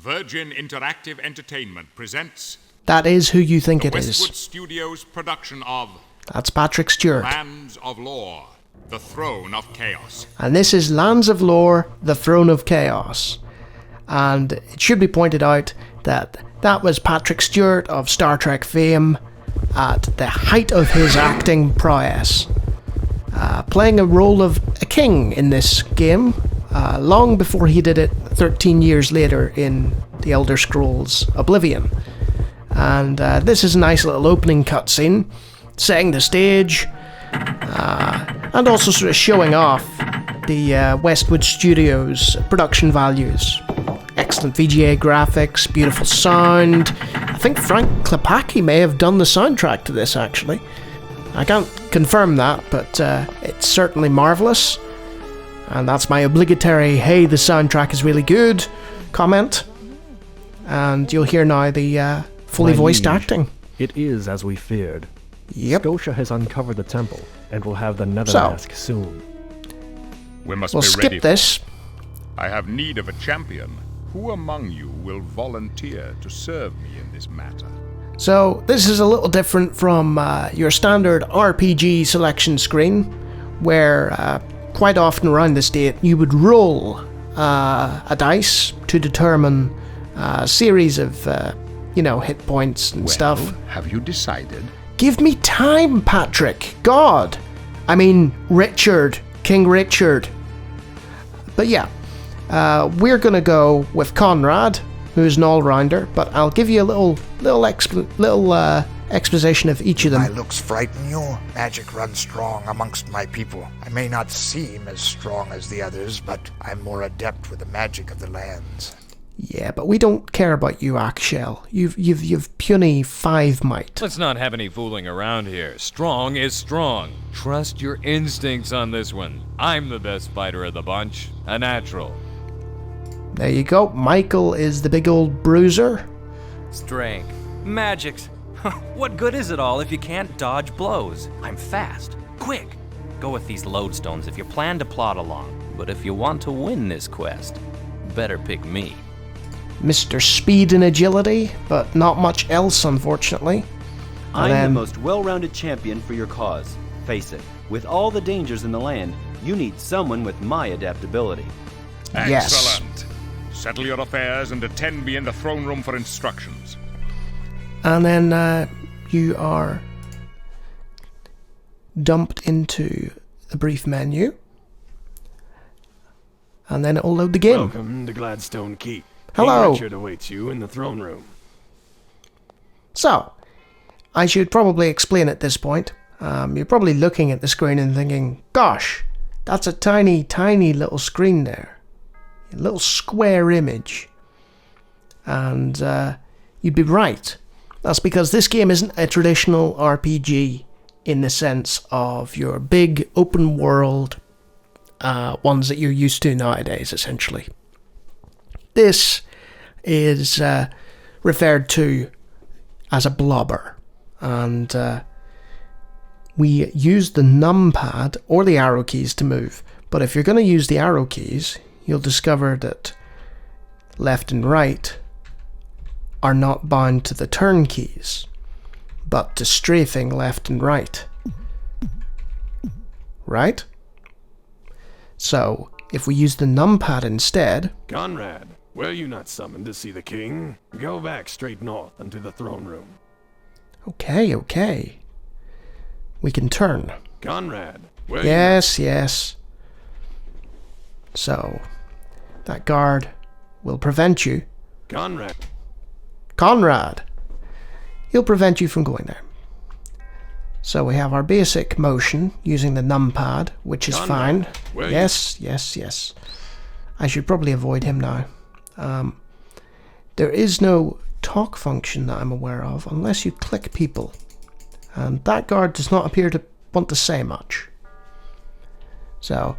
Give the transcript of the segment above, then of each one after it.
Virgin Interactive Entertainment presents... That is who you think it is. Westwood Studios' production of... That's Patrick Stewart. Lands of Lore, The Throne of Chaos. And this is Lands of Lore, The Throne of Chaos. And it should be pointed out that that was Patrick Stewart of Star Trek fame at the height of his acting prowess. Playing a role of a king in this game, long before he did it 13 years later in The Elder Scrolls Oblivion. And this is a nice little opening cutscene, setting the stage, and also sort of showing off the Westwood Studios production values. Excellent VGA graphics, beautiful sound. I think Frank Klepacki may have done the soundtrack to this, actually. I can't confirm that, but it's certainly marvellous. And that's my obligatory, hey, the soundtrack is really good comment. And you'll hear now the fully voiced acting. It is as we feared. Yep. Scotia has uncovered the temple, and will have the Nether Mask soon. We'll skip this. I have need of a champion. Who among you will volunteer to serve me in this matter? So, this is a little different from your standard RPG selection screen, where quite often around this date you would roll a dice to determine a series of, hit points and stuff. Have you decided? Give me time, Patrick! God! I mean, Richard. King Richard. But yeah, we're gonna go with Conrad, who's an all-rounder, but I'll give you a little exposition of each of them. My looks frighten you? Magic runs strong amongst my people. I may not seem as strong as the others, but I'm more adept with the magic of the lands. Yeah, but we don't care about you, Akshel. You've puny 5 might. Let's not have any fooling around here. Strong is strong. Trust your instincts on this one. I'm the best fighter of the bunch. A natural. There you go. Michael is the big old bruiser. Strength. Magics. What good is it all if you can't dodge blows? I'm fast. Quick. Go with these lodestones if you plan to plod along. But if you want to win this quest, better pick me. Mr. Speed and Agility, but not much else, unfortunately. I'm the most well-rounded champion for your cause. Face it, with all the dangers in the land, you need someone with my adaptability. Excellent. Settle your affairs and attend me in the throne room for instructions. And then you are dumped into the brief menu. And then it'll load the game. Welcome to Gladstone Keep. Hello. King Richard awaits you in the throne room. So, I should probably explain at this point. You're probably looking at the screen and thinking, gosh, that's a tiny, tiny little screen there. A little square image. And you'd be right. That's because this game isn't a traditional RPG in the sense of your big open world ones that you're used to nowadays, essentially. This is referred to as a blobber, and we use the numpad or the arrow keys to move. But if you're going to use the arrow keys, you'll discover that left and right are not bound to the turn keys, but to strafing left and right. Right? So, if we use the numpad instead... Conrad, were you not summoned to see the king? Go back straight north into the throne room. Okay. We can turn. Conrad, were Yes. So, that guard will prevent you. Conrad! He'll prevent you from going there. So we have our basic motion using the numpad, which is fine. Yes. I should probably avoid him now. There is no talk function that I'm aware of, unless you click people. And that guard does not appear to want to say much. So,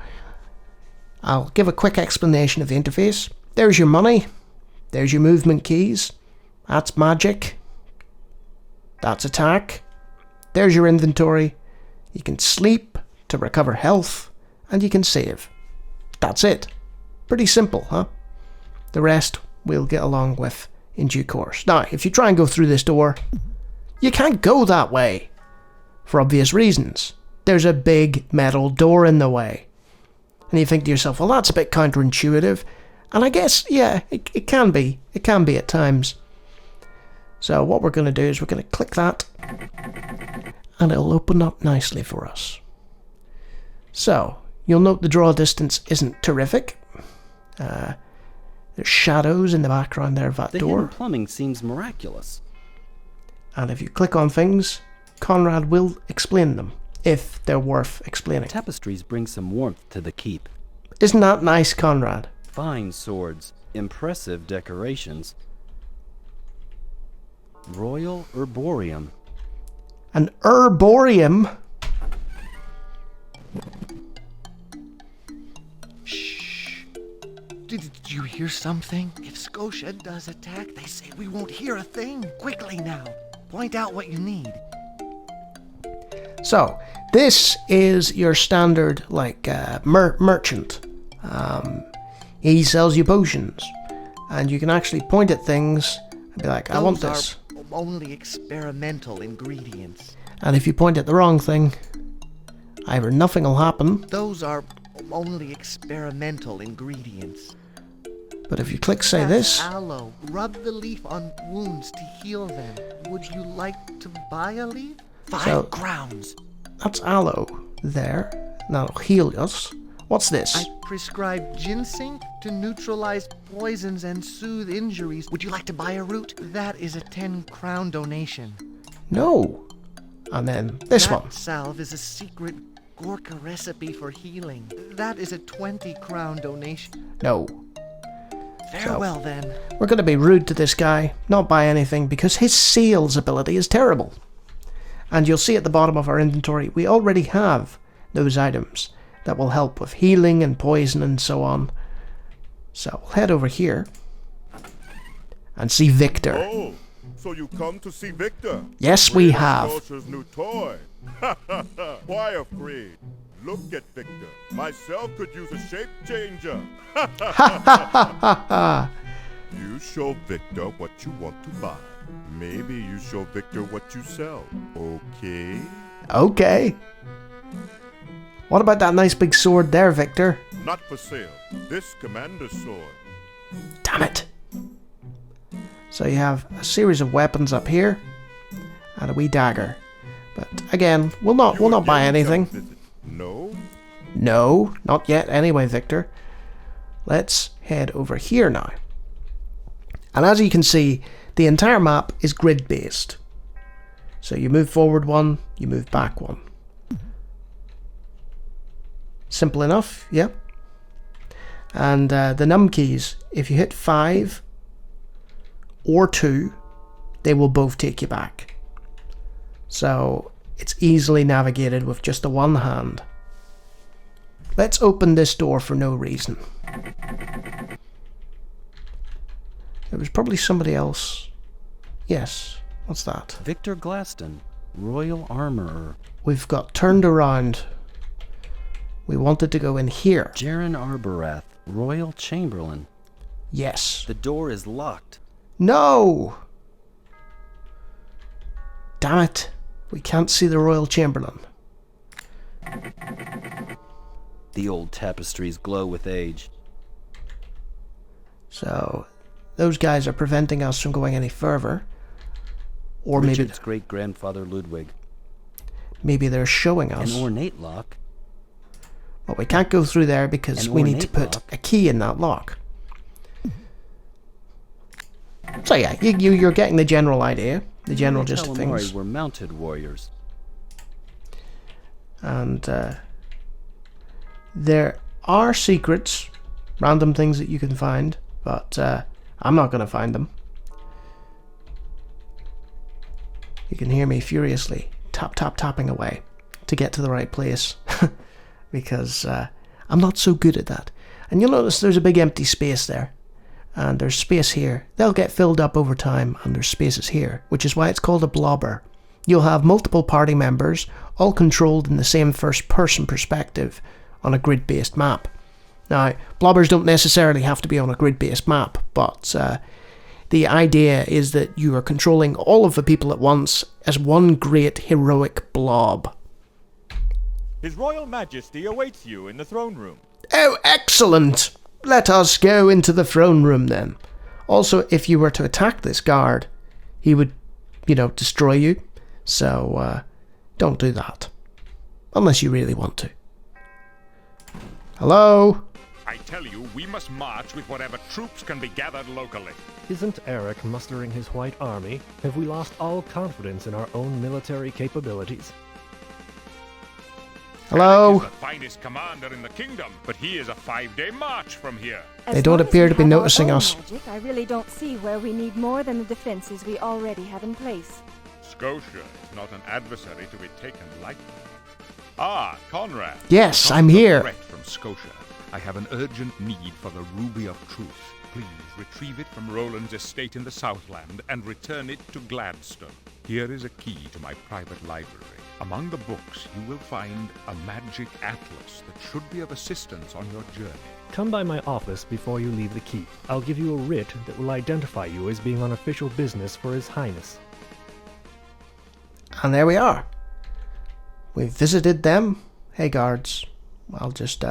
I'll give a quick explanation of the interface. There's your money. There's your movement keys. That's magic. That's attack. There's your inventory. You can sleep to recover health, and you can save. That's it. Pretty simple, huh? The rest we'll get along with in due course. Now, if you try and go through this door, you can't go that way, for obvious reasons. There's a big metal door in the way. And you think to yourself, well, that's a bit counterintuitive. And I guess, yeah, it can be. It can be at times. So what we're going to do is we're going to click that, and it'll open up nicely for us. So, you'll note the draw distance isn't terrific. There's shadows in the background there of that The door. hidden plumbing seems miraculous. And if you click on things, Conrad will explain them, if they're worth explaining. Tapestries bring some warmth to the keep. Isn't that nice, Conrad? Fine swords, impressive decorations. Royal Herborium. An herborium? Shh. Did you hear something? If Scotia does attack, they say we won't hear a thing. Quickly now. Point out what you need. So, this is your standard, like, merchant. He sells you potions. And you can actually point at things and be like, I want this. Those are only experimental ingredients. And if you point at the wrong thing, either nothing will happen. Those are only experimental ingredients. But if you click, say That's this, aloe. Rub the leaf on wounds to heal them. Would you like to buy a leaf? 5 crowns. That's aloe there. That'll heal us. What's this? I prescribe ginseng to neutralize poisons and soothe injuries. Would you like to buy a root? That is a 10-crown donation. No. And then this one. That salve is a secret Gorka recipe for healing. That is a 20-crown donation. No. Farewell, then. We're going to be rude to this guy, not buy anything, because his sales ability is terrible. And you'll see at the bottom of our inventory, we already have those items that will help with healing and poison and so on. So we'll head over here and see Victor. Oh, so you come to see Victor? Yes, we have. Scotia's new toy. Why afraid? Look at Victor. Myself could use a shape changer. You show Victor what you want to buy. Maybe you show Victor what you sell. Okay? Okay. What about that nice big sword there, Victor? Not for sale. This commander's sword. Damn it. So you have a series of weapons up here and a wee dagger. But again, we'll not buy anything. No? No, not yet anyway, Victor. Let's head over here now. And as you can see, the entire map is grid-based. So you move forward one, you move back one. Simple enough, yep. And the num keys, if you hit 5 or 2, they will both take you back. So it's easily navigated with just the one hand. Let's open this door for no reason. There was probably somebody else. Yes, what's that? Victor Glaston, Royal Armourer. We've got turned around. We wanted to go in here. Jaren Arbarath, Royal Chamberlain. Yes. The door is locked. No! Damn it. We can't see the Royal Chamberlain. The old tapestries glow with age. So, those guys are preventing us from going any further. Or Richard's great-grandfather Ludwig. maybe they're showing us. An ornate lock. But we can't go through there because we need to put a key in that lock. So yeah, you're getting the general idea, the general gist of things. Were mounted warriors. And there are secrets, random things that you can find, but I'm not going to find them. You can hear me furiously tapping away to get to the right place because I'm not so good at that. And you'll notice there's a big empty space there. And there's space here. They'll get filled up over time, and there's spaces here, which is why it's called a blobber. You'll have multiple party members, all controlled in the same first-person perspective on a grid-based map. Now, blobbers don't necessarily have to be on a grid-based map, but the idea is that you are controlling all of the people at once as one great heroic blob. His Royal Majesty awaits you in the throne room. Oh, excellent! Let us go into the throne room then. Also, if you were to attack this guard, he would, destroy you. So, don't do that. Unless you really want to. Hello? I tell you, we must march with whatever troops can be gathered locally. Isn't Eric mustering his white army? Have we lost all confidence in our own military capabilities? Hello? Eric is the finest commander in the kingdom, but he is a 5-day march from here. They don't appear to be noticing us. Magic, I really don't see where we need more than the defenses we already have in place. Scotia is not an adversary to be taken lightly. Ah, Conrad. Yes, I'm here. Threat from Scotia. I have an urgent need for the Ruby of Truth. Please retrieve it from Roland's estate in the Southland and return it to Gladstone. Here is a key to my private library. Among the books, you will find a magic atlas that should be of assistance on your journey. Come by my office before you leave the keep. I'll give you a writ that will identify you as being on official business for His Highness. And there we are. We've visited them. Hey guards, I'll just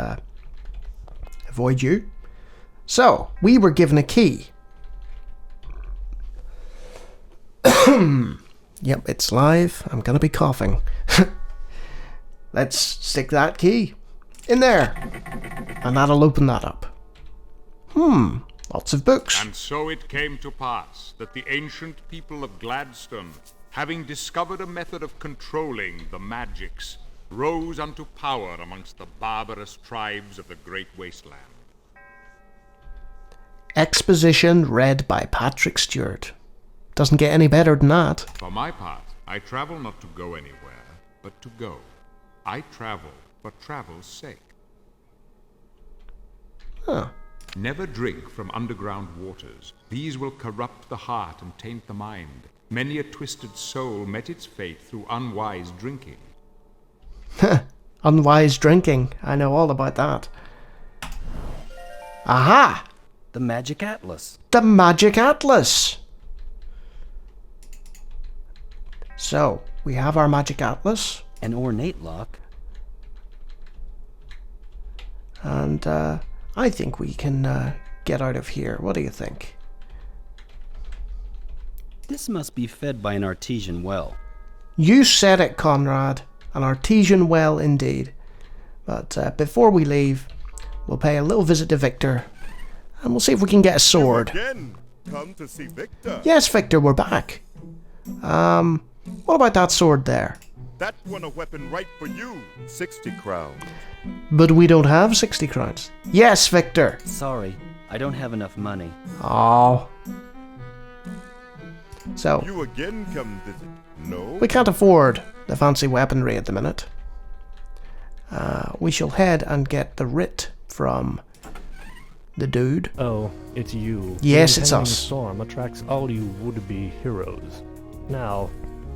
avoid you. So, we were given a key. Yep, it's live. I'm gonna be coughing. Let's stick that key in there. And that'll open that up. Lots of books. And so it came to pass that the ancient people of Gladstone, having discovered a method of controlling the magics, rose unto power amongst the barbarous tribes of the Great Wasteland. Exposition read by Patrick Stewart. Doesn't get any better than that. For my part, I travel not to go anywhere, but to go. I travel for travel's sake. Huh. Never drink from underground waters. These will corrupt the heart and taint the mind. Many a twisted soul met its fate through unwise drinking. Unwise drinking. I know all about that. Aha! The Magic Atlas. The Magic Atlas! So, we have our Magic Atlas. An ornate lock. And, I think we can, get out of here. What do you think? This must be fed by an artesian well. You said it, Conrad. An artesian well indeed. But before we leave, we'll pay a little visit to Victor. And we'll see if we can get a sword. Again, come to see Victor. Yes, Victor, we're back. What about that sword there? That one a weapon right for you. 60 crowns. But we don't have 60 crowns. Yes, Victor. Sorry, I don't have enough money. Oh. So, You again come visit. No? we can't afford the fancy weaponry at the minute. We shall head and get the writ from the dude. Oh, it's you. Yes, The it's impending us. storm attracts all you would-be heroes. Now,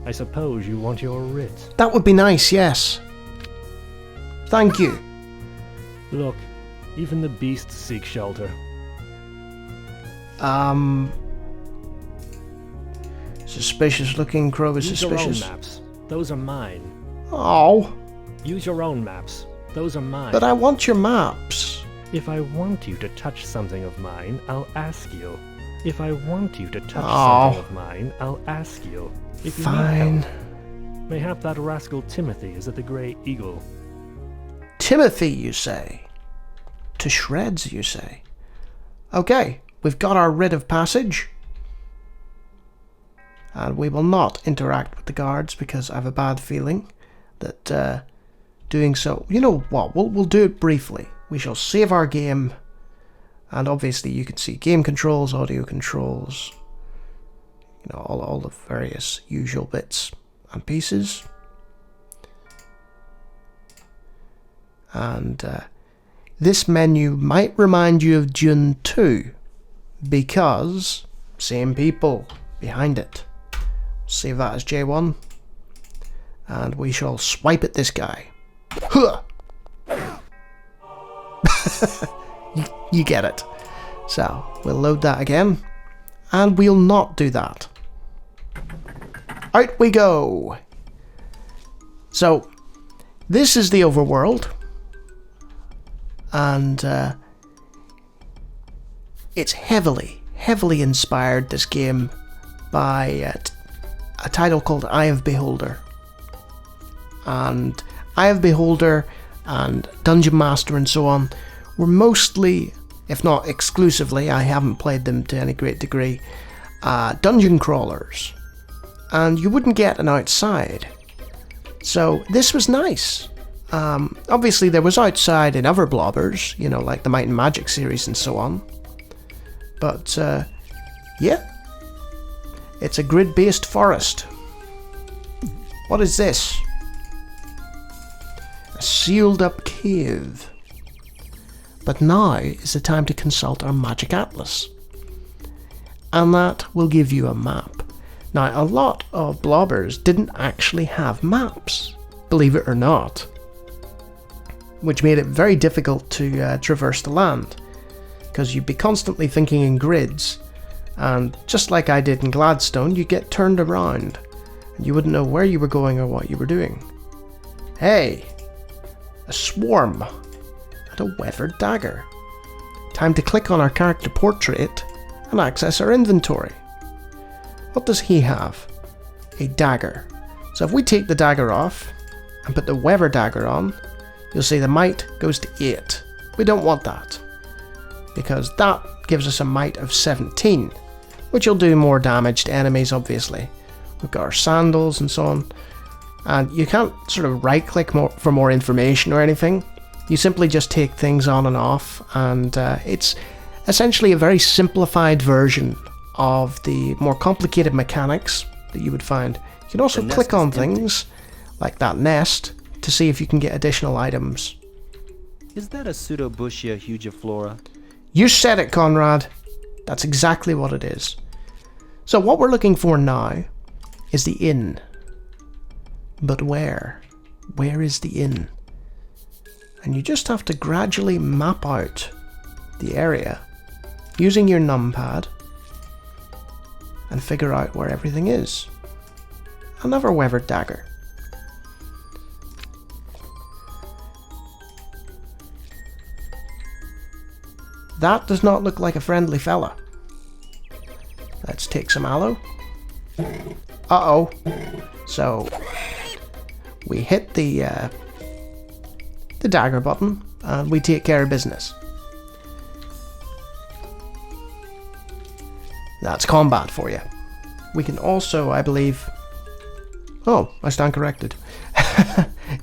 I suppose you want your writ. That would be nice, yes. Thank you. Look, even the beasts seek shelter. Suspicious looking crow is Use your own suspicious. maps. Those are mine. Oh, Use your own maps. Those are mine. but I want your maps. If I want you to touch something of mine, I'll ask you. If I want you to touch Oh. something of mine, I'll ask you. If you Fine. need help, mayhap that rascal Timothy is at the Grey Eagle. Timothy, you say? To shreds, you say? Okay, we've got our writ of passage. And we will not interact with the guards because I have a bad feeling that doing so... You know what, we'll do it briefly. We shall save our game. And obviously you can see game controls, audio controls, you know, all the various usual bits and pieces. And this menu might remind you of Dune 2 because same people behind it. Save that as J1 and we shall swipe at this guy. Huh. You get it. So, we'll load that again. And we'll not do that. Out we go! So, this is the overworld. And it's heavily inspired, this game, by a title called Eye of Beholder. And Eye of Beholder and Dungeon Master and so on were mostly, if not exclusively, I haven't played them to any great degree, dungeon crawlers. And you wouldn't get an outside. So this was nice. Obviously there was outside in other blobbers, you know, like the Might and Magic series and so on. But, yeah. It's a grid-based forest. What is this? A sealed-up cave. But now is the time to consult our magic atlas. And that will give you a map. Now, a lot of blobbers didn't actually have maps, believe it or not. Which made it very difficult to traverse the land. Because you'd be constantly thinking in grids. And just like I did in Gladstone, you get turned around. And you wouldn't know where you were going or what you were doing. Hey! A swarm. And a weathered dagger. Time to click on our character portrait and access our inventory. What does he have? A dagger. So if we take the dagger off and put the weather dagger on, you'll see the might goes to 8. We don't want that, because that gives us a might of 17, which will do more damage to enemies, obviously. We've got our sandals and so on, and you can't sort of right click for more information or anything. You simply just take things on and off, and it's essentially a very simplified version of the more complicated mechanics that you would find. You can also click on things like that nest to see if you can get additional items. Is that a Pseudobushia hugiflora? You said it, Conrad. That's exactly what it is. So what we're looking for now is the inn. But where? Where is the inn? And you just have to gradually map out the area using your numpad and figure out where everything is. Another weathered dagger. That does not look like a friendly fella. Let's take some aloe. Uh-oh. So, we hit the dagger button, and we take care of business. That's combat for you. We can also, I believe... Oh, I stand corrected.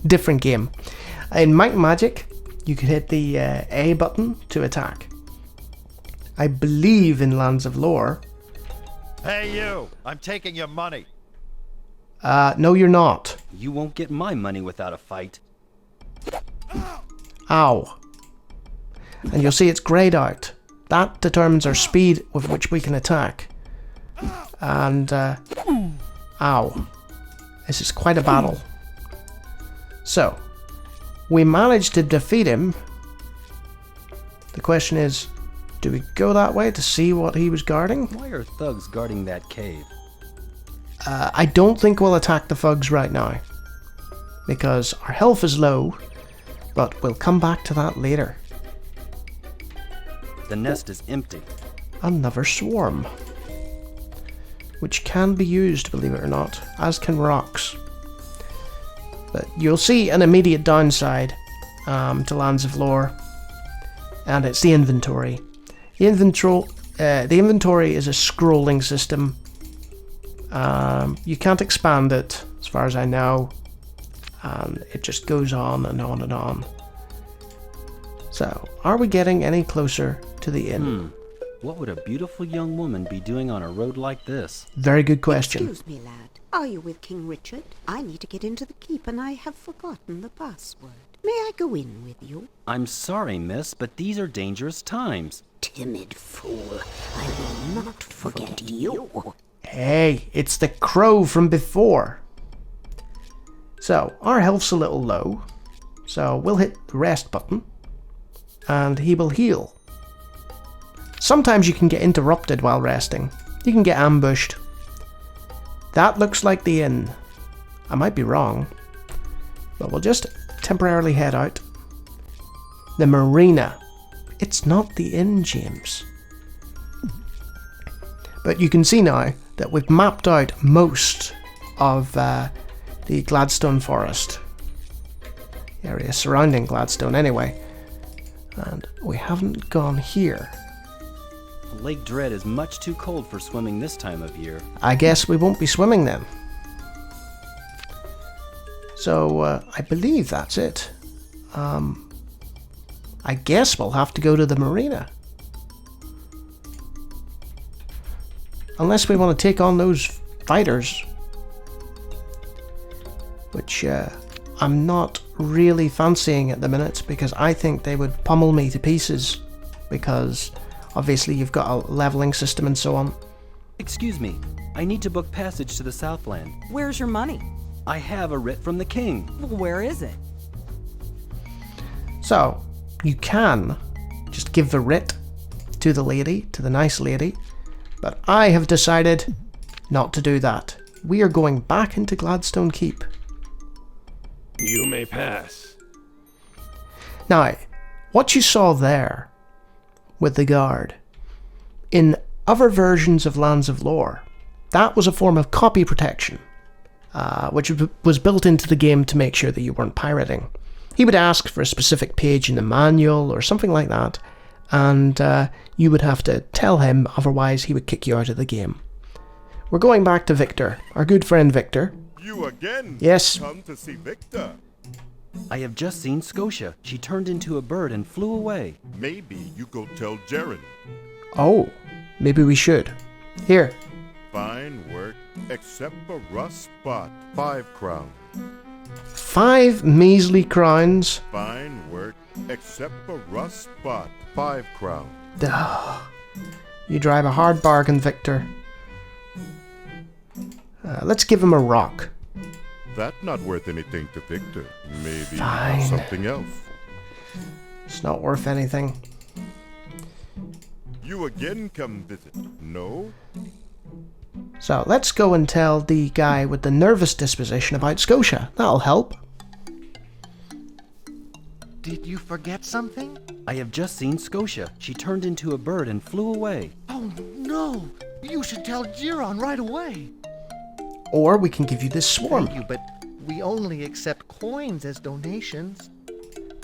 Different game. In Might and Magic, you can hit the A button to attack. I believe in Lands of Lore... Hey you! I'm taking your money. No you're not. You won't get my money without a fight. Ow. And you'll see it's grayed out. That determines our speed with which we can attack. And, ow. This is quite a battle. So, we managed to defeat him. The question is, do we go that way to see what he was guarding? Why are thugs guarding that cave? I don't think we'll attack the thugs right now, because our health is low, but we'll come back to that later. The nest is empty. Another swarm, which can be used, believe it or not, as can rocks. But you'll see an immediate downside to Lands of Lore, and it's the inventory. The inventory is a scrolling system. You can't expand it, as far as I know, and it just goes on and on and on. So, are we getting any closer to the inn? What would a beautiful young woman be doing on a road like this? Very good question. Excuse me, lad. Are you with King Richard? I need to get into the keep and I have forgotten the password. May I go in with you? I'm sorry, miss, but these are dangerous times. Timid fool. I will not forget you. Hey, it's the crow from before. So, our health's a little low, so we'll hit the rest button, and he will heal. Sometimes you can get interrupted while resting. You can get ambushed. That looks like the inn. I might be wrong, but we'll just temporarily head out. The marina. It's not the inn, James. But you can see now that we've mapped out most of the Gladstone Forest. The area surrounding Gladstone anyway. And we haven't gone here. Lake Dread is much too cold for swimming this time of year. I guess we won't be swimming then. So, I believe that's it. I guess we'll have to go to the marina. Unless we want to take on those fighters. Which, I'm not really fancying at the minute, because I think they would pummel me to pieces. Because, obviously, you've got a leveling system and so on. Excuse me, I need to book passage to the Southland. Where's your money? I have a writ from the king. Where is it? So, you can just give the writ to the lady, to the nice lady, but I have decided not to do that. We are going back into Gladstone Keep. You may pass. Now, what you saw there with the guard, in other versions of Lands of Lore, that was a form of copy protection, which was built into the game to make sure that you weren't pirating. He would ask for a specific page in the manual or something like that, and you would have to tell him, otherwise he would kick you out of the game. We're going back to Victor, our good friend Victor. You again? Yes. Come to see Victor. I have just seen Scotia. She turned into a bird and flew away. Maybe you go tell Jaren. Oh, maybe we should. Here. Fine work, except for rust spot. 5 crowns. 5 measly crowns. Fine work, except for rust spot. 5 crowns. Duh. You drive a hard bargain, Victor. Let's give him a rock. That's not worth anything to Victor. Maybe Fine. something else. It's not worth anything. You again come visit. No? So let's go and tell the guy with the nervous disposition about Scotia. That'll help. Did you forget something? I have just seen Scotia. She turned into a bird and flew away. Oh no! You should tell Jiron right away. Or we can give you this swarm. Thank you, but we only accept coins as donations.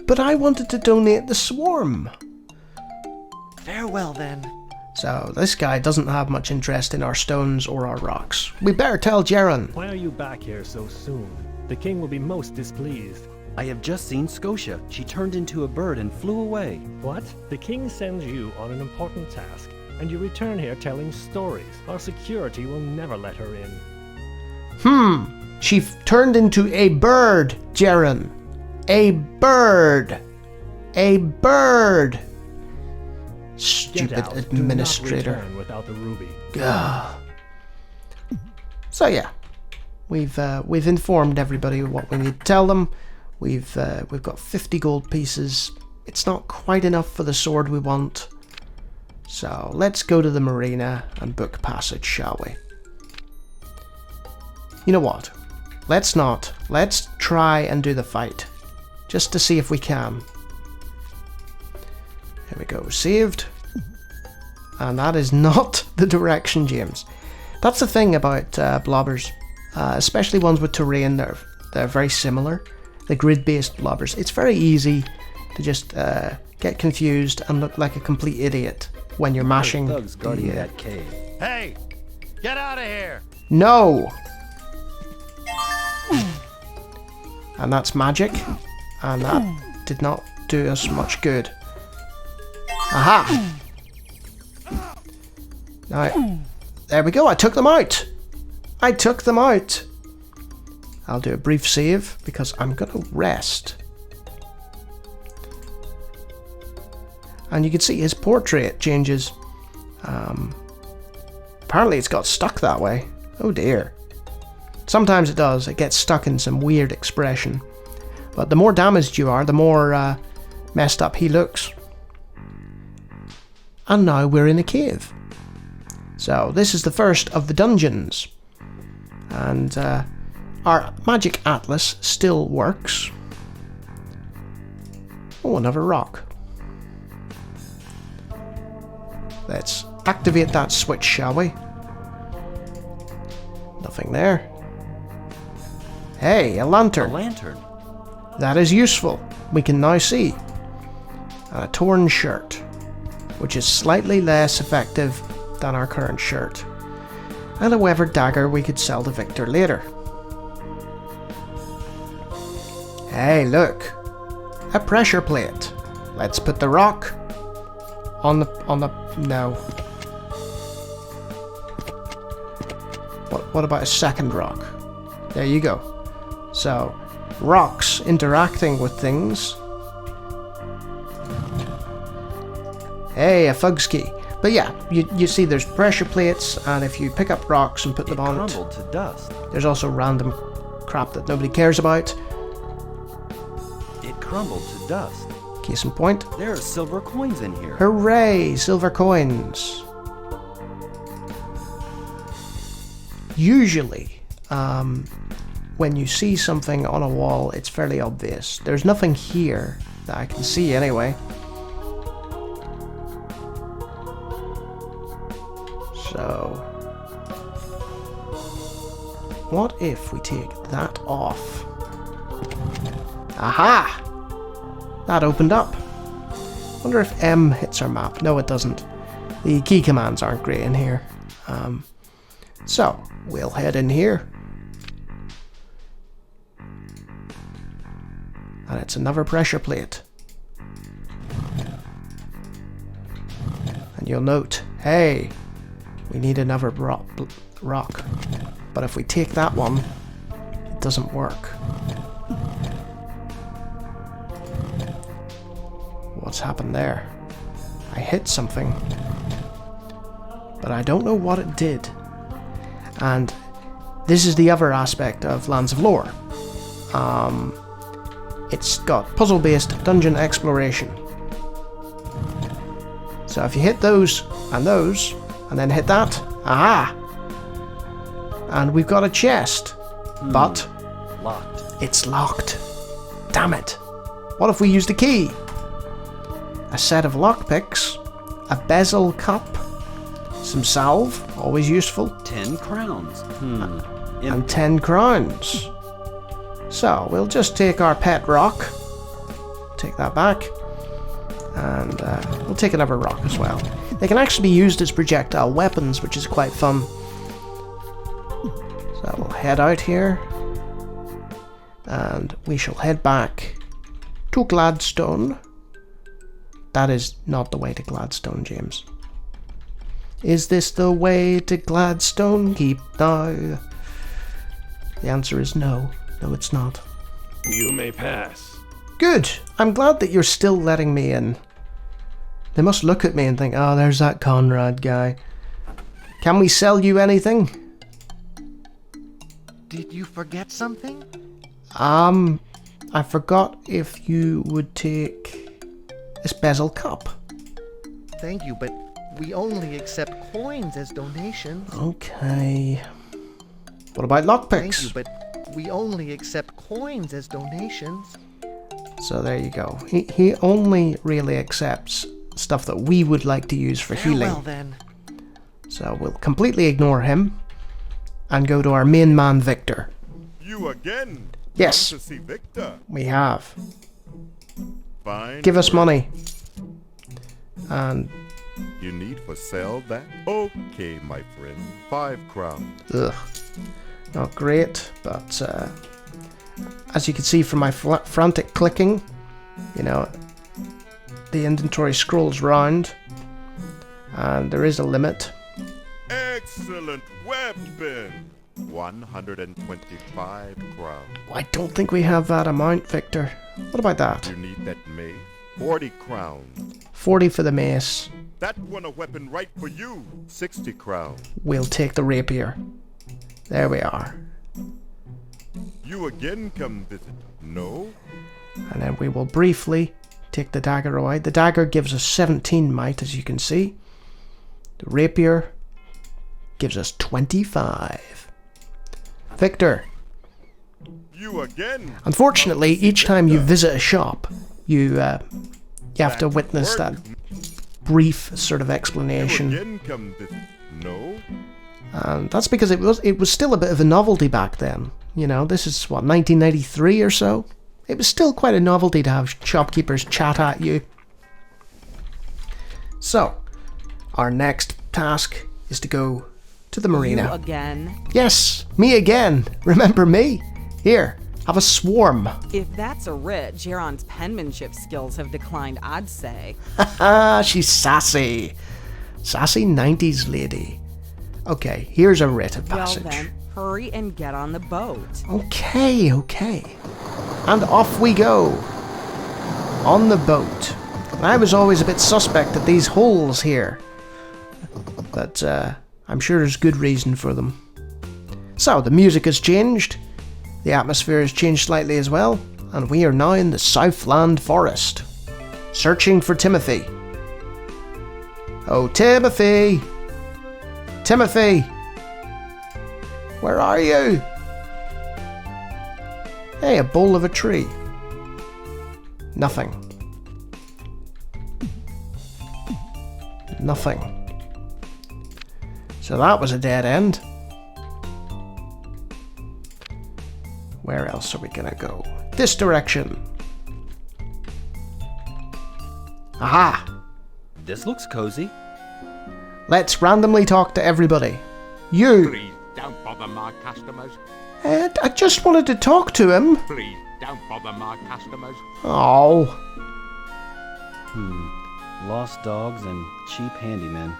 But I wanted to donate the swarm. Farewell then. So this guy doesn't have much interest in our stones or our rocks. We better tell Jaren. Why are you back here so soon? The king will be most displeased. I have just seen Scotia. She turned into a bird and flew away. What? The king sends you on an important task, and you return here telling stories. Our security will never let her in. She turned into a bird, Jaren. A bird. A bird. Stupid Get out. administrator. Do not return without the ruby. Gah. So yeah, we've informed everybody what we need to tell them. We've got 50 gold pieces. It's not quite enough for the sword we want. So let's go to the marina and book passage, shall we? You know what? Let's not. Let's try and do the fight. Just to see if we can. Here we go. Saved. And that is not the direction, James. That's the thing about blobbers. Especially ones with terrain. They're very similar. The grid-based blobbers. It's very easy to just get confused and look like a complete idiot when you're mashing Thugs guarding that cave. Hey! Get out of here! No! And that's magic, and that did not do us much good. Aha! Now, there we go, I took them out! I took them out! I'll do a brief save, because I'm gonna rest. And you can see his portrait changes. Apparently it's got stuck that way. Oh dear. Sometimes it does, it gets stuck in some weird expression. But the more damaged you are, the more messed up he looks. and now we're in a cave. So this is the first of the dungeons, and our magic atlas still works. Oh, another rock. Let's activate that switch, shall we? Nothing there. Hey, a lantern. A lantern. That is useful. We can now see. And a torn shirt, which is slightly less effective than our current shirt. And a weathered dagger we could sell to Victor later. Hey, look. A pressure plate. Let's put the rock on the no. What about a second rock? There you go. So, rocks interacting with things. Hey, a fug's key. But yeah, you see there's pressure plates, and if you pick up rocks and put them on it, crumbled to dust. There's also random crap that nobody cares about. It crumbled to dust. Case in point. There are silver coins in here. Hooray! Silver coins. Usually, when you see something on a wall, it's fairly obvious. There's nothing here that I can see anyway. So, what if we take that off? Aha! That opened up. Wonder if M hits our map. No, it doesn't. The key commands aren't great in here. So, we'll head in here. And it's another pressure plate. And you'll note, hey, we need another rock. But if we take that one, it doesn't work. What's happened there? I hit something, but I don't know what it did. And this is the other aspect of Lands of Lore. It's got puzzle-based dungeon exploration. So if you hit those, and then hit that, aha! And we've got a chest, but locked. It's locked. Damn it! What if we used a key? A set of lockpicks, a bezel cup, some salve, always useful. 10 crowns. And 10 crowns. So, we'll just take our pet rock, take that back, and we'll take another rock as well. They can actually be used as projectile weapons, which is quite fun. So, we'll head out here, and we shall head back to Gladstone. That is not the way to Gladstone, James. Is this the way to Gladstone Keep now? The answer is no. No, it's not. You may pass. Good. I'm glad that you're still letting me in. They must look at me and think, oh, there's that Conrad guy. Can we sell you anything? Did you forget something? I forgot if you would take this bezel cup. Thank you, but we only accept coins as donations. Okay. What about lockpicks? Thank you, but we only accept coins as donations. So there you go. He only really accepts stuff that we would like to use for healing. Well then. So we'll completely ignore him and go to our main man, Victor. You again? Yes. Come to see Victor. We have. Fine. Give us money. And you need for sale that? Okay, my friend. 5 crowns. Ugh. Not great, but as you can see from my frantic clicking, you know, the inventory scrolls round, and there is a limit. Excellent weapon! 125 crowns. I don't think we have that amount, Victor. What about that? You need that mace? 40 crowns. 40 for the mace. That one a weapon right for you. 60 crowns. We'll take the rapier. There we are. You again come visit? No? And then we will briefly take the dagger away. The dagger gives us 17 might, as you can see. The rapier gives us 25. Victor. You again. Unfortunately, each time you visit a shop, you have to witness that brief sort of explanation. No. And that's because it was still a bit of a novelty back then. You know, this is what, 1993 or so. It was still quite a novelty to have shopkeepers chat at you. So, our next task is to go to the marina. You again? Yes, me again. Remember me? Here, have a swarm. If that's a writ, Geron's penmanship skills have declined, I'd say. Haha, she's sassy. Sassy 90s lady. Okay, here's a writ of passage. Well then, hurry and get on the boat. Okay. And off we go. On the boat. I was always a bit suspect at these holes here. But I'm sure there's good reason for them. So, the music has changed. The atmosphere has changed slightly as well. And we are now in the Southland Forest. Searching for Timothy. Oh, Timothy! Timothy! Where are you? Hey, a bole of a tree. Nothing. Nothing. So that was a dead end. Where else are we gonna go? This direction. Aha! This looks cozy. Let's randomly talk to everybody. You! Please don't bother my customers. I just wanted to talk to him. Please don't bother my customers. Oh. Lost dogs and cheap handymen.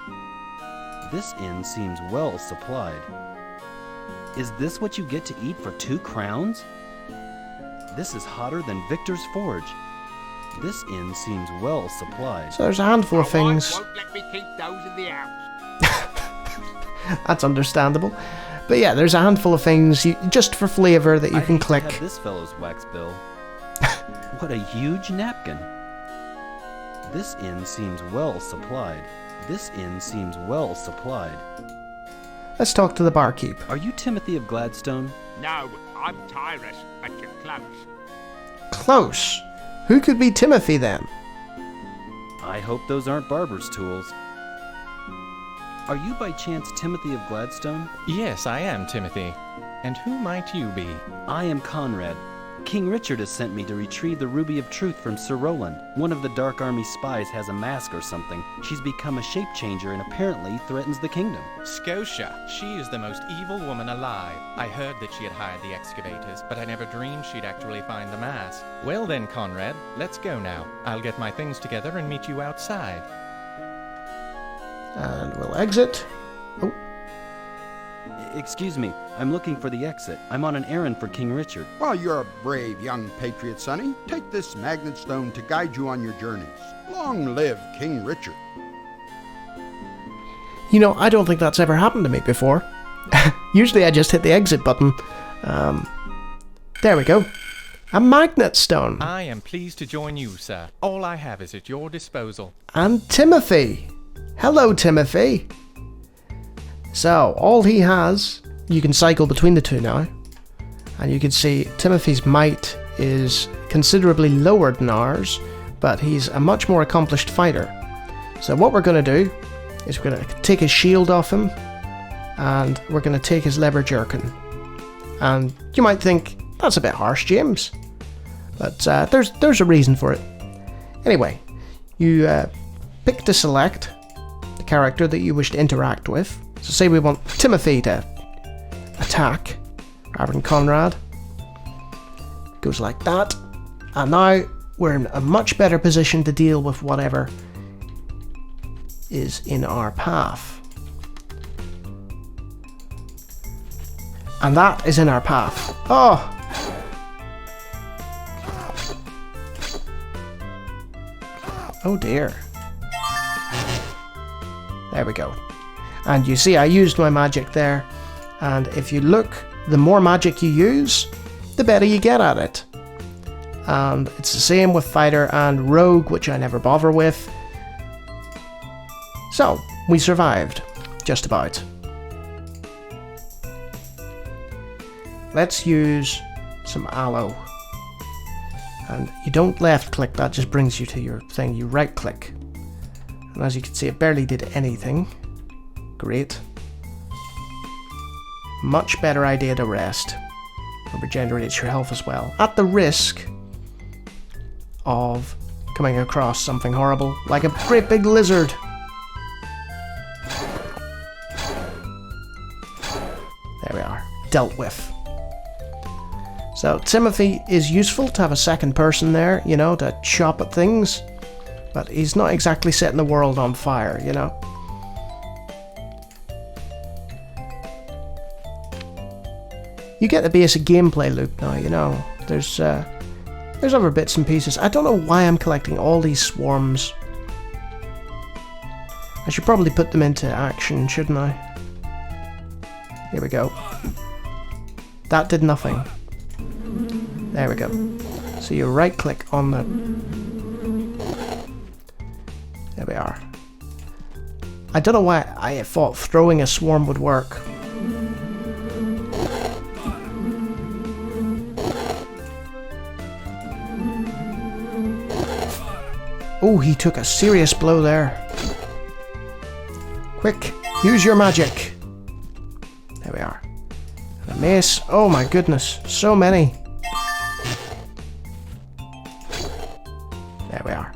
This inn seems well supplied. Is this what you get to eat for 2 crowns? This is hotter than Victor's Forge. This inn seems well supplied. So there's a handful of things. Won't let me keep those in the house. That's understandable. But yeah, there's a handful of things just for flavour that you can click. Have this fellow's wax bill. What a huge napkin. This inn seems well supplied. This inn seems well supplied. Let's talk to the barkeep. Are you Timothy of Gladstone? No, I'm Tyrus, but you're close. Close? Who could be Timothy then? I hope those aren't barber's tools. Are you by chance Timothy of Gladstone? Yes, I am Timothy. And who might you be? I am Conrad. King Richard has sent me to retrieve the Ruby of Truth from Sir Roland. One of the Dark Army spies has a mask or something. She's become a shape changer and apparently threatens the kingdom. Scotia. She is the most evil woman alive. I heard that she had hired the excavators, but I never dreamed she'd actually find the mask. Well then, Conrad, let's go now. I'll get my things together and meet you outside. And we'll exit. Oh. Excuse me, I'm looking for the exit. I'm on an errand for King Richard. Well, you're a brave young patriot, Sonny. Take this magnet stone to guide you on your journeys. Long live King Richard. You know, I don't think that's ever happened to me before. Usually I just hit the exit button. There we go. A magnet stone. I am pleased to join you, sir. All I have is at your disposal. And Timothy. Hello, Timothy. So, all he has, you can cycle between the two now, and you can see Timothy's might is considerably lower than ours, but he's a much more accomplished fighter. So what we're going to do is we're going to take his shield off him, and we're going to take his leather jerkin. And you might think, that's a bit harsh, James. But there's a reason for it. Anyway, you pick to select the character that you wish to interact with. So say we want Timothy to attack rather than Conrad. Goes like that. And now we're in a much better position to deal with whatever is in our path. And that is in our path. Oh! Oh dear. There we go. And you see I used my magic there, and if you look, the more magic you use, the better you get at it. And it's the same with fighter and rogue, which I never bother with. So, we survived. Just about. Let's use some aloe. And you don't left click, that just brings you to your thing. You right click. And as you can see, it barely did anything. Great. Much better idea to rest. It regenerates your health as well. At the risk of coming across something horrible, like a great big lizard. There we are. Dealt with. So Timothy is useful to have a second person there, you know, to chop at things. But he's not exactly setting the world on fire, you know. You get the basic gameplay loop now, you know. There's other bits and pieces. I don't know why I'm collecting all these swarms. I should probably put them into action, shouldn't I? Here we go. That did nothing. There we go. So you right click on the... There we are. I don't know why I thought throwing a swarm would work. Oh, he took a serious blow there. Quick, use your magic. There we are. And a mace. Oh my goodness, so many. There we are.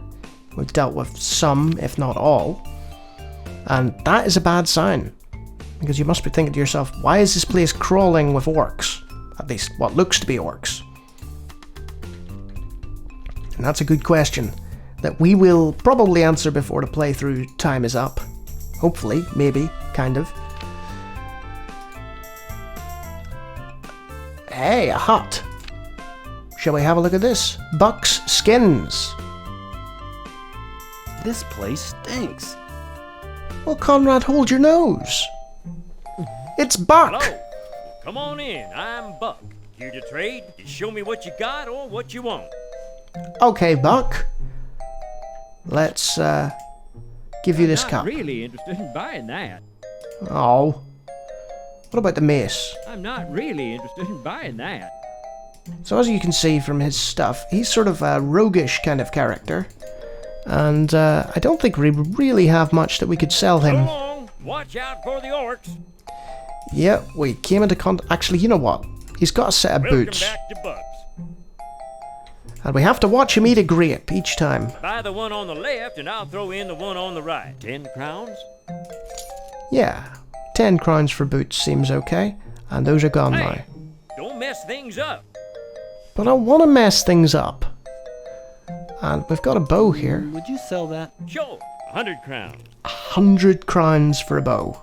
We've dealt with some, if not all. And that is a bad sign. Because you must be thinking to yourself, why is this place crawling with orcs? At least what looks to be orcs. And that's a good question that we will probably answer before the playthrough time is up. Hopefully, maybe, kind of. Hey, a hut. Shall we have a look at this? Buck's skins. This place stinks. Well, Conrad, hold your nose. It's Buck. Hello. Come on in. I'm Buck. Here to trade. Show me what you got or what you want. Okay, Buck. Let's give you this I'm cup. not really interested in buying that. Oh. What about the mace? I'm not really interested in buying that. So as you can see from his stuff, he's sort of a roguish kind of character. And I don't think we really have much that we could sell him. So long. Watch out for the orcs. Yeah, we came into contact. Actually, you know what? He's got a set of boots. Welcome back to Bucks. And we have to watch him eat a grape each time. Buy the one on the left and I'll throw in the one on the right. 10 crowns? Yeah, 10 crowns for boots seems okay. And those are gone now. Don't mess things up. But I want to mess things up. And we've got a bow here. Would you sell that? Sure, 100 crowns. 100 crowns for a bow.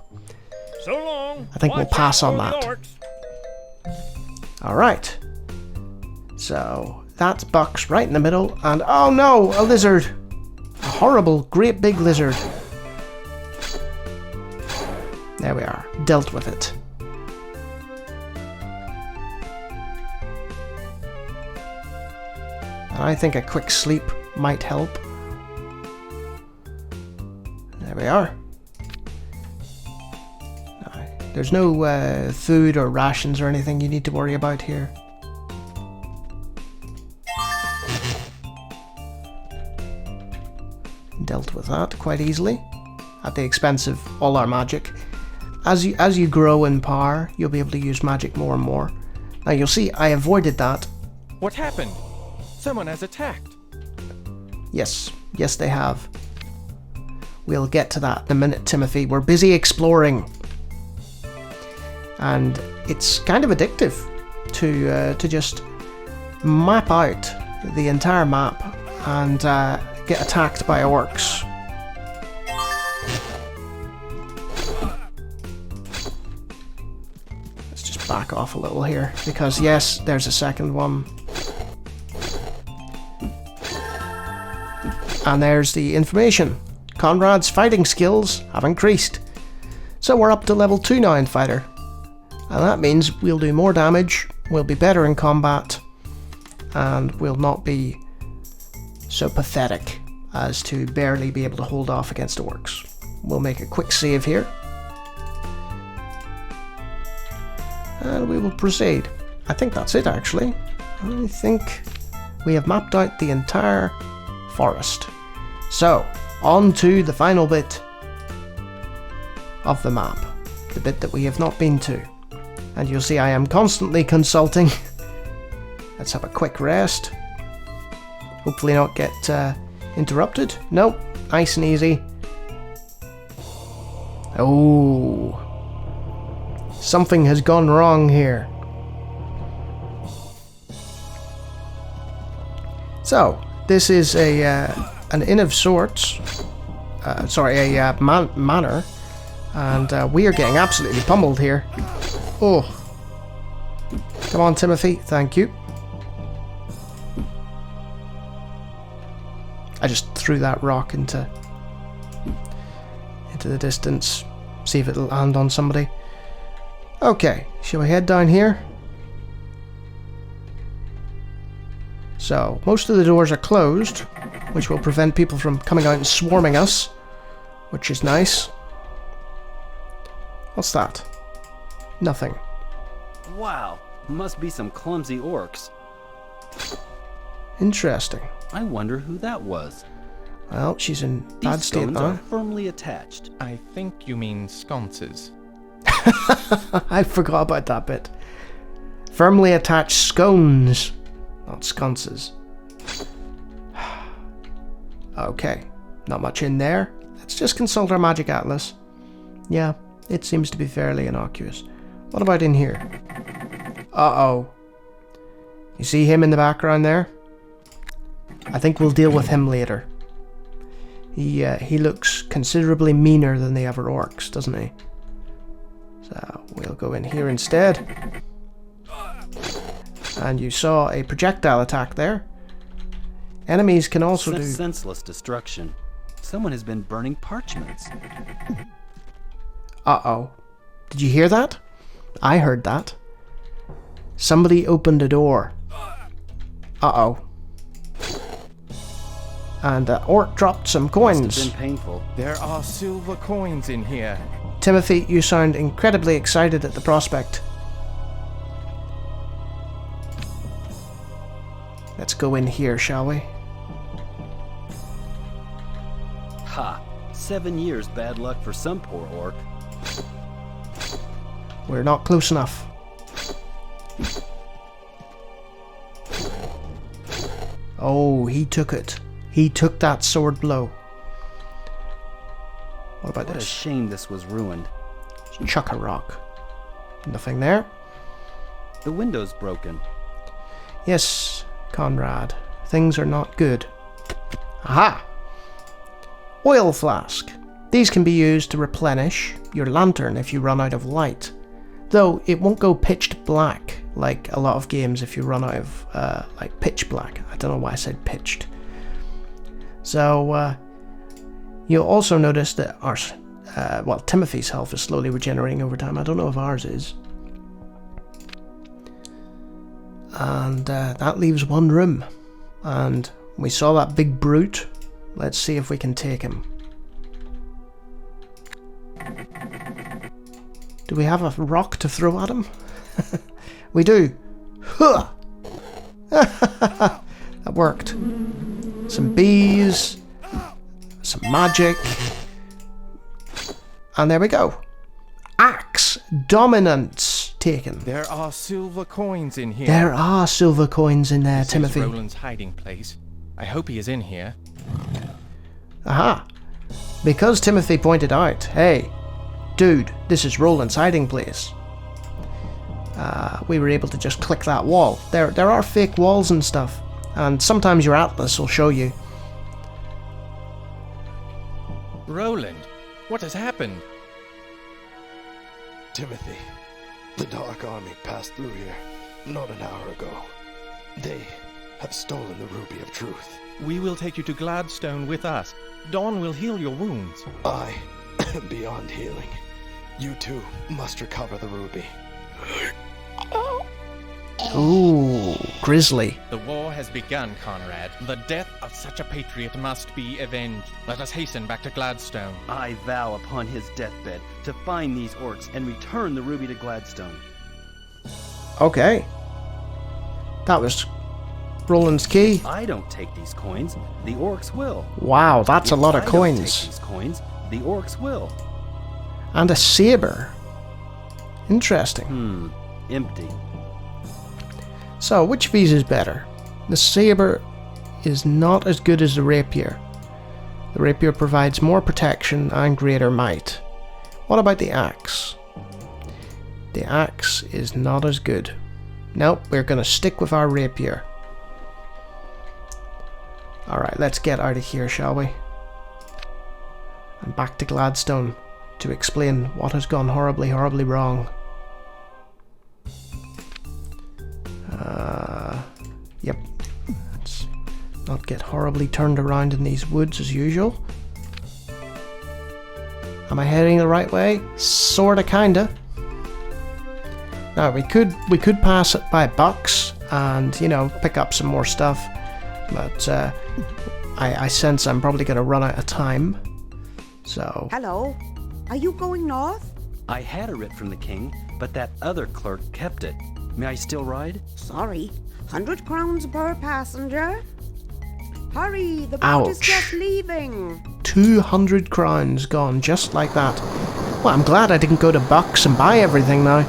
So long. I think we'll pass on that. Alright. So, that's Buck's right in the middle. And oh no, a lizard. A horrible, great big lizard. There we are. Dealt with it. And I think a quick sleep might help. There we are. There's no food or rations or anything you need to worry about here. Dealt with that quite easily, at the expense of all our magic. As you grow in power, you'll be able to use magic more and more. Now you'll see I avoided that. What happened? Someone has attacked. Yes, they have. We'll get to that in a minute, Timothy. We're busy exploring. And it's kind of addictive to just map out the entire map and get attacked by orcs. Let's just back off a little here, because yes, there's a second one. And there's the information. Conrad's fighting skills have increased. So we're up to level 2 now in fighter. And that means we'll do more damage, we'll be better in combat, and we'll not be so pathetic as to barely be able to hold off against orcs. We'll make a quick save here. And we will proceed. I think that's it, actually. I think we have mapped out the entire forest. So, on to the final bit of the map. The bit that we have not been to. And you'll see I am constantly consulting. Let's have a quick rest. Hopefully not get interrupted. Nope, nice and easy. Oh, something has gone wrong here. So, this is an inn of sorts. Manor. And we are getting absolutely pummeled here. Oh. Come on, Timothy. Thank you. I just threw that rock into the distance. See if it'll land on somebody. Okay, shall we head down here? So, most of the doors are closed, which will prevent people from coming out and swarming us, which is nice. What's that? Nothing. Wow, must be some clumsy orcs. Interesting. I wonder who that was. Well, she's in bad These state stones now. are firmly attached. I think you mean sconces. I forgot about that bit. Firmly attached scones, not sconces. Okay, not much in there. Let's just consult our magic atlas. Yeah, it seems to be fairly innocuous. What about in here? Uh-oh. You see him in the background there? I think we'll deal with him later. He looks considerably meaner than the other orcs, doesn't he? So we'll go in here instead. And you saw a projectile attack there. Enemies can also do senseless destruction. Someone has been burning parchments. Uh-oh. Did you hear that? I heard that. Somebody opened a door. Uh-oh. And orc dropped some coins. Must have been painful. There are silver coins in here. Timothy, you sound incredibly excited at the prospect. Let's go in here, shall we? Ha! 7 years bad luck for some poor orc. We're not close enough. Oh, he took it. He took that sword blow. What about What this? a shame this was ruined. Chuck a rock. Nothing there. The window's broken. Yes, Conrad. Things are not good. Aha! Oil flask. These can be used to replenish your lantern if you run out of light. Though it won't go pitched black like a lot of games if you run out of like pitch black. I don't know why I said pitched. So you'll also notice that our Timothy's health is slowly regenerating over time. I don't know if ours is. And that leaves one room. And we saw that big brute. Let's see if we can take him. Do we have a rock to throw at him? We do. Huh! That worked. Some bees. Some magic. And there we go. Axe dominance taken. There are silver coins in here. There are silver coins in there, This Timothy. is Roland's hiding place. I hope he is in here. Aha. Because Timothy pointed out, hey, dude, this is Roland's hiding place. We were able to just click that wall. There are fake walls and stuff. And sometimes your atlas will show you. Roland, what has happened? Timothy, the Dark Army passed through here not an hour ago. They have stolen the Ruby of Truth. We will take you to Gladstone with us. Dawn will heal your wounds. I am beyond healing. You too must recover the Ruby. Ooh, grisly. The war has begun, Conrad. The death of such a patriot must be avenged. Let us hasten back to Gladstone. I vow upon his deathbed to find these orcs and return the ruby to Gladstone. Okay. That was Roland's key. I don't take these coins. The orcs will. Wow, that's a lot of If I don't coins. take these coins, the orcs will. And a saber. Interesting. Empty. So, which of these is better? The saber is not as good as the rapier. The rapier provides more protection and greater might. What about the axe? The axe is not as good. Nope, we're going to stick with our rapier. Alright, let's get out of here, shall we? And back to Gladstone to explain what has gone horribly, horribly wrong. Yep. Let's not get horribly turned around in these woods as usual. Am I heading the right way? Sorta, kinda. Now we could pass it by Bucks and, you know, pick up some more stuff, but I sense I'm probably gonna run out of time. So. Hello. Are you going north? I had a writ from the king, but that other clerk kept it. May I still ride? Sorry. 100 crowns per passenger. Hurry, the boat is Ouch. just leaving. 200 crowns gone just like that. Well, I'm glad I didn't go to Bucks and buy everything now.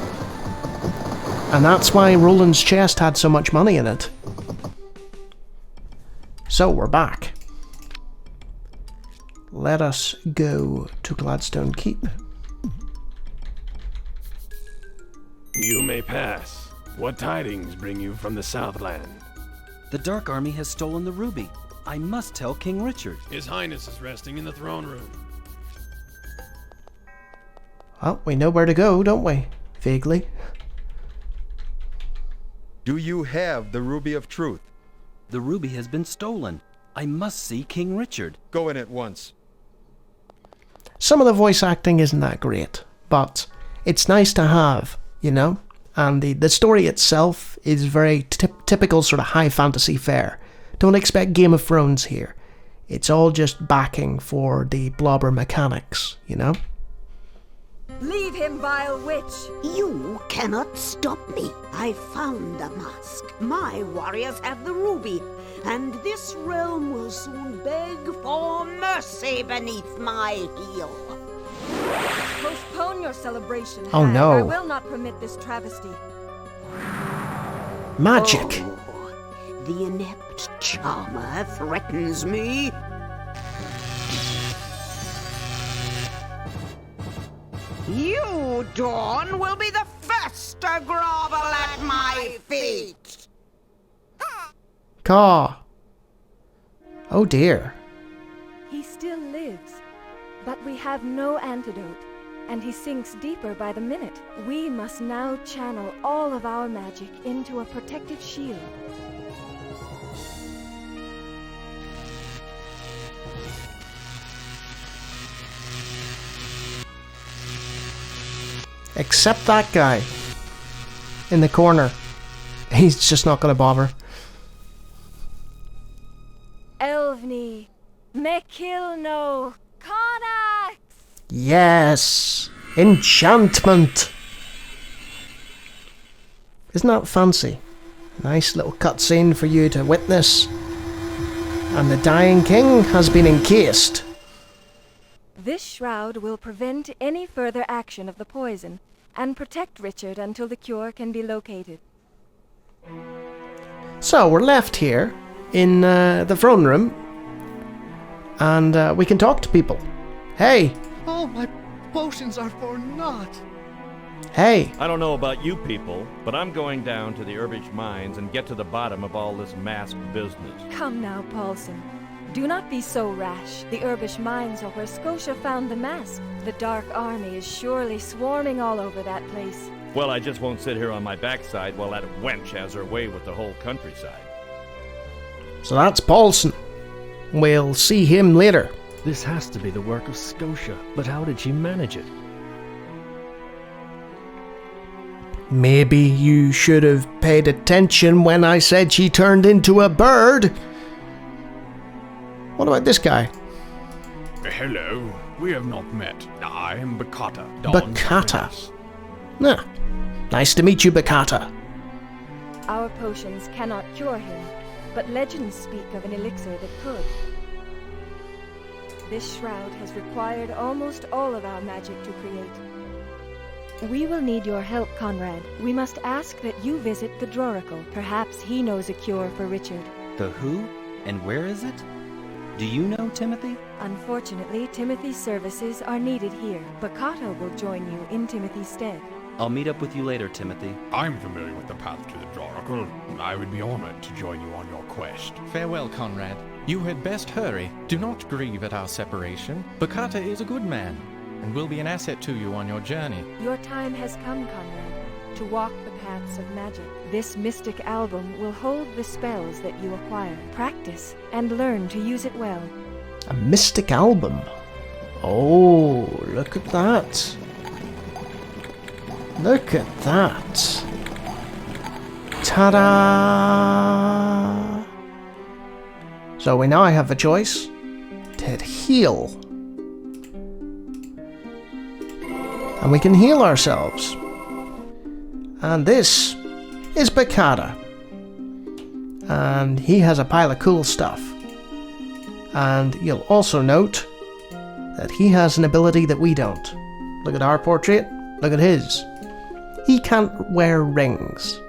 And that's why Roland's chest had so much money in it. So we're back. Let us go to Gladstone Keep. You may pass. What tidings bring you from the Southland? The Dark Army has stolen the ruby. I must tell King Richard. His Highness is resting in the throne room. Well, we know where to go, don't we? Vaguely. Do you have the Ruby of Truth? The ruby has been stolen. I must see King Richard. Go in at once. Some of the voice acting isn't that great, but it's nice to have, you know? And the story itself is very typical sort of high fantasy fare. Don't expect Game of Thrones here. It's all just backing for the blobber mechanics, you know? Leave him, vile witch! You cannot stop me. I found the mask. My warriors have the ruby, and this realm will soon beg for mercy beneath my heel. Postpone your celebration, Oh, hag. no. I will not permit this travesty. Magic! Oh, the inept charmer threatens me. You, Dawn, will be the first to grovel at my feet. Caw. Oh dear. He still lives, but we have no antidote, and he sinks deeper by the minute. We must now channel all of our magic into a protective shield. Except that guy. In the corner. He's just not gonna bother. Elvni, Mekilno, Konax! Yes! Enchantment! Isn't that fancy? Nice little cutscene for you to witness. And the dying king has been encased. This shroud will prevent any further action of the poison and protect Richard until the cure can be located. So we're left here in the throne room, and we can talk to people. Hey! All my potions are for naught. Hey! I don't know about you people, but I'm going down to the Herbage mines and get to the bottom of all this masked business. Come now, Paulson. Do not be so rash. The Herbish mines are where Scotia found the mask. The Dark Army is surely swarming all over that place. Well, I just won't sit here on my backside while that wench has her way with the whole countryside. So that's Paulson. We'll see him later. This has to be the work of Scotia, but how did she manage it? Maybe you should have paid attention when I said she turned into a bird. What about this guy? Hello, we have not met. I am Bakata. Bakata. Ah, nice to meet you, Bakata. Our potions cannot cure him, but legends speak of an elixir that could. This shroud has required almost all of our magic to create. We will need your help, Conrad. We must ask that you visit the Droracle. Perhaps he knows a cure for Richard. The who? And where is it? Do you know, Timothy? Unfortunately, Timothy's services are needed here. Bakata will join you in Timothy's stead. I'll meet up with you later, Timothy. I'm familiar with the path to the Droracle. I would be honored to join you on your quest. Farewell, Conrad. You had best hurry. Do not grieve at our separation. Bakata is a good man, and will be an asset to you on your journey. Your time has come, Conrad, to walk the paths of magic. This mystic album will hold the spells that you acquire. Practice and learn to use it well. A mystic album? Oh, look at that. Look at that. Ta-da! So we now have a choice to heal. And we can heal ourselves. And this is Bakata. And he has a pile of cool stuff. And you'll also note that he has an ability that we don't. Look at our portrait, look at his. He can't wear rings,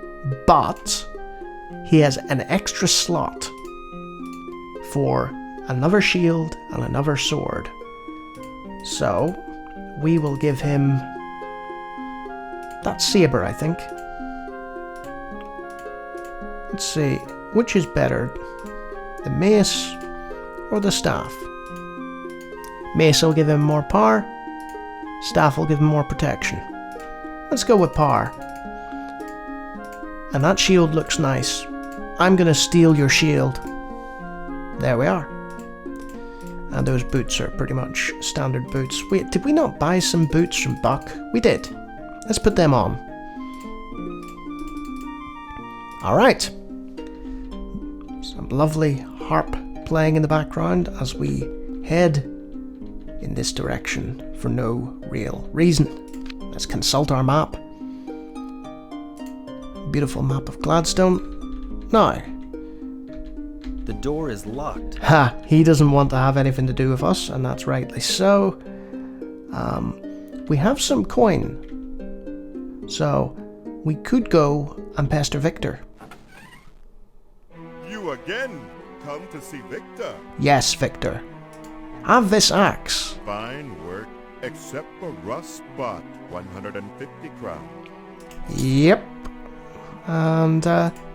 but he has an extra slot for another shield and another sword. So we will give him that saber, I think. Let's see, which is better, the mace or the staff? Mace will give him more power, staff will give him more protection. Let's go with power. And that shield looks nice. I'm gonna steal your shield. There we are. And those boots are pretty much standard boots. Wait, did we not buy some boots from Buck? We did. Let's put them on. Alright. Some lovely harp playing in the background as we head in this direction for no real reason. Let's consult our map. Beautiful map of Gladstone. Now. The door is locked. Ha! He doesn't want to have anything to do with us, and that's rightly so. We have some coin. So, we could go and pester Victor. You again? Come to see Victor? Yes, Victor. Have this axe. Fine work, except for rust spot, 150 crowns. Yep. And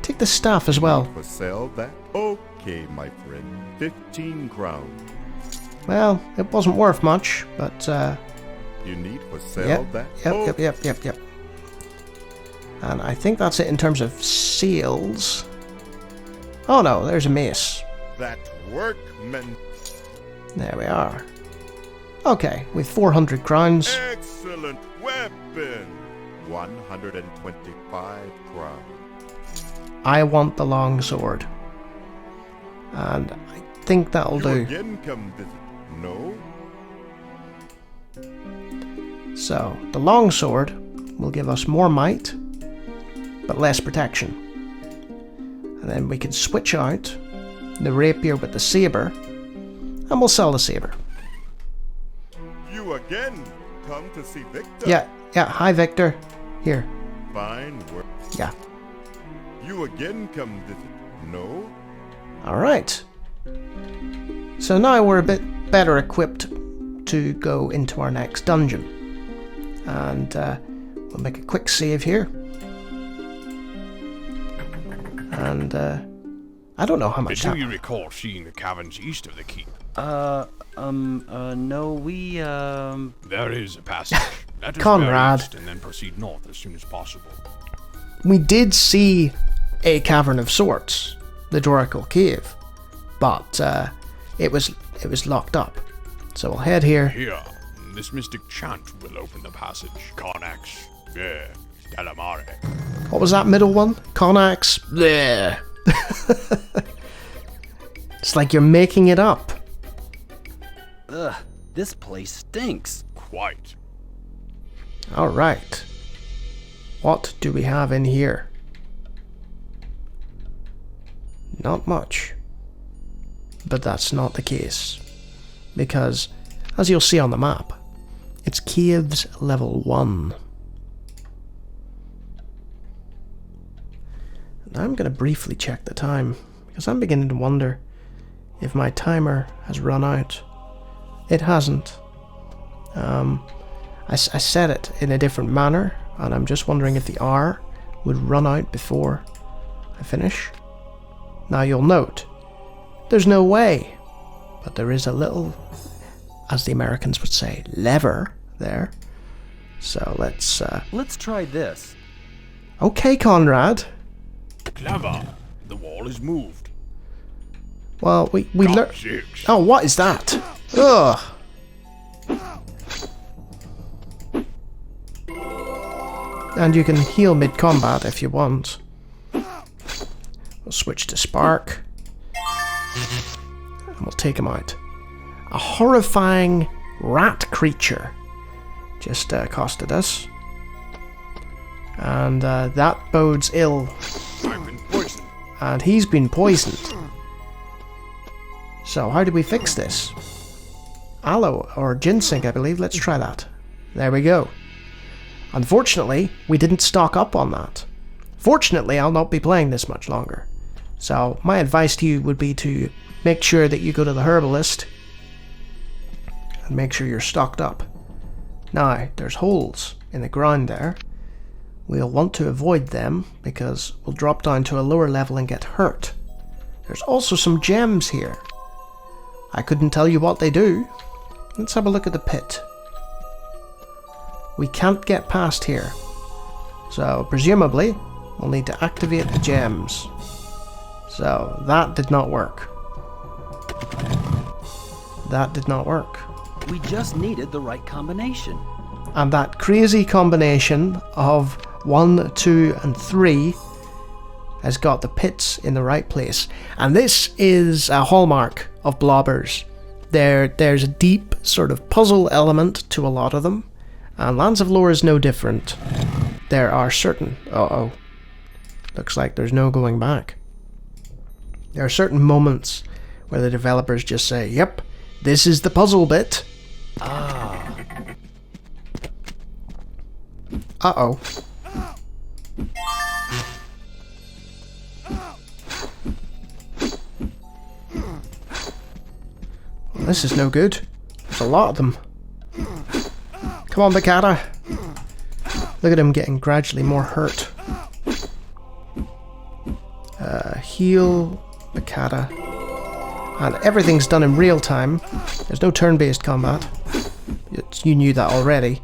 take the staff as well. For sale that? Okay, my friend. 15 crowns. Well, it wasn't worth much, but you need for sale that? Yep. And I think that's it in terms of seals. Oh no, there's a mace. That workman. There we are. Okay, with 400 crowns. Excellent weapon. 125 crowns. I want the long sword. And I think that'll do. Again come visit. No? So, the long sword will give us more might, but less protection. And then we can switch out the rapier with the saber, and we'll sell the saber. You again? Come to see Victor? Yeah, hi Victor. Here. Fine work. Yeah. You again come visit? No? Alright. So now we're a bit better equipped to go into our next dungeon. And we'll make a quick save here. And I don't know how much Do you recall seeing the caverns east of the keep? No, we, There is a passage. Let us Conrad. bear east and then proceed north as soon as possible. We did see a cavern of sorts, the Droracle Cave, but it was locked up. So we'll head here. Here, this mystic chant will open the passage. Carnax. Yeah. Calamare. What was that middle one? Connax? Bleh. It's like you're making it up. Ugh, this place stinks. Quite. Alright. What do we have in here? Not much. But that's not the case. Because, as you'll see on the map, it's Caves Level 1. And I'm going to briefly check the time, because I'm beginning to wonder if my timer has run out. It hasn't. I set it in a different manner, and I'm just wondering if the hour would run out before I finish. Now you'll note, there's no way, but there is a little, as the Americans would say, lever there. So let's try this. Okay, Conrad. Clever. The wall is moved. Well, we learned. Oh, what is that? Ugh. And you can heal mid-combat if you want. We'll switch to Spark. And we'll take him out. A horrifying rat creature just accosted us. And that bodes ill. I've been poisoned. And he's been poisoned. So how do we fix this? Aloe or ginseng, I believe. Let's try that. There we go. Unfortunately, we didn't stock up on that. Fortunately, I'll not be playing this much longer. So my advice to you would be to make sure that you go to the herbalist and make sure you're stocked up. Now, there's holes in the ground there. We'll want to avoid them because we'll drop down to a lower level and get hurt. There's also some gems here. I couldn't tell you what they do. Let's have a look at the pit. We can't get past here. So, presumably, we'll need to activate the gems. So, that did not work. That did not work. We just needed the right combination. And that crazy combination of 1, 2, and 3 has got the pits in the right place. And this is a hallmark of blobbers. There's a deep sort of puzzle element to a lot of them. And Lands of Lore is no different. There are certain... Uh-oh. Looks like there's no going back. There are certain moments where the developers just say, yep, this is the puzzle bit. Ah. Uh-oh. Well, this is no good. There's a lot of them. Come on, Bacata. Look at him getting gradually more hurt. Heal, Bacata. And everything's done in real time. There's no turn-based combat. You knew that already.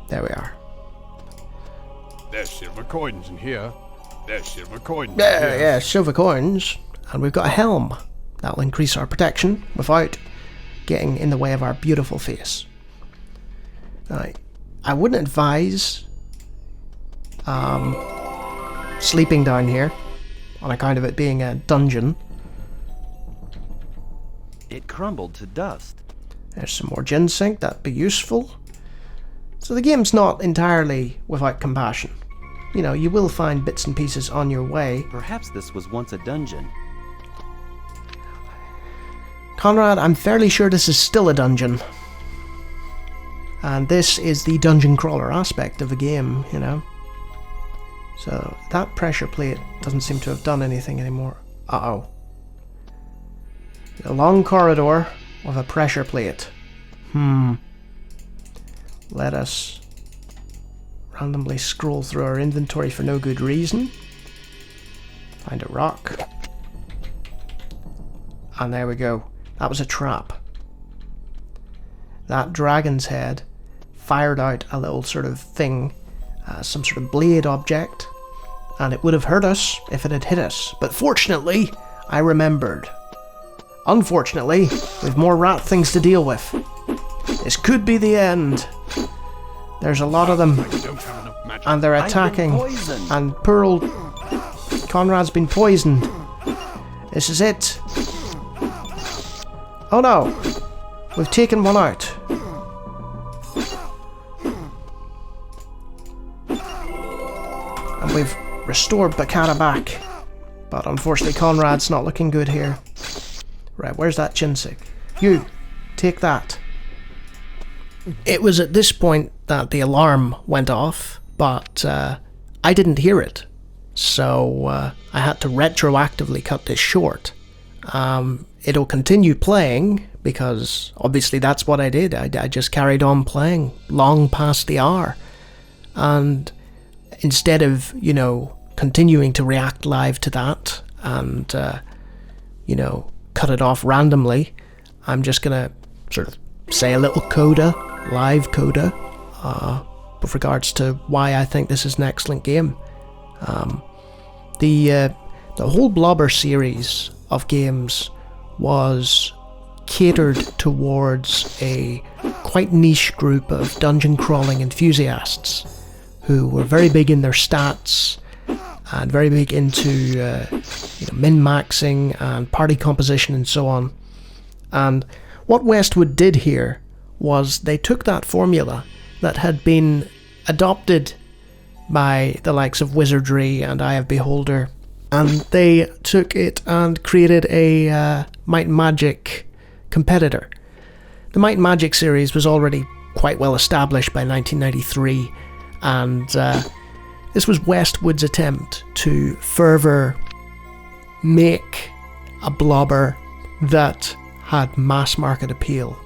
There we are. There's silver coins in here. There's silver coins. Yeah, silver coins. And we've got a helm. That'll increase our protection without getting in the way of our beautiful face. Now, I wouldn't advise sleeping down here on account of it being a dungeon. It crumbled to dust. There's some more ginseng, that'd be useful. So the game's not entirely without compassion. You know, you will find bits and pieces on your way. Perhaps this was once a dungeon. Conrad, I'm fairly sure this is still a dungeon. And this is the dungeon crawler aspect of the game, you know. So that pressure plate doesn't seem to have done anything anymore. Uh-oh. A long corridor with a pressure plate. Let us randomly scroll through our inventory for no good reason. Find a rock. And there we go. That was a trap. That dragon's head fired out a little sort of thing, some sort of blade object, and it would have hurt us if it had hit us. But fortunately, I remembered. Unfortunately, we've more rat things to deal with. This could be the end. There's a lot of them. I don't have enough magic. and they're attacking. And poor old Conrad's been poisoned. This is it. Oh no! We've taken one out. And we've restored Bakata back. But unfortunately Conrad's not looking good here. Right, where's that Chinsig? You, take that. It was at this point that the alarm went off, but I didn't hear it. So I had to retroactively cut this short. It'll continue playing, because obviously that's what I did. I just carried on playing long past the hour. And instead of, you know, continuing to react live to that and, you know, cut it off randomly, I'm just going to sort of say a little coda, live coda, with regards to why I think this is an excellent game. The whole Blobber series of games was catered towards a quite niche group of dungeon crawling enthusiasts who were very big in their stats and very big into you know, min-maxing and party composition and so on. And what Westwood did here was they took that formula that had been adopted by the likes of Wizardry and Eye of Beholder, and they took it and created a Might and Magic competitor. The Might and Magic series was already quite well established by 1993, and this was Westwood's attempt to further make a Blobber that had mass market appeal.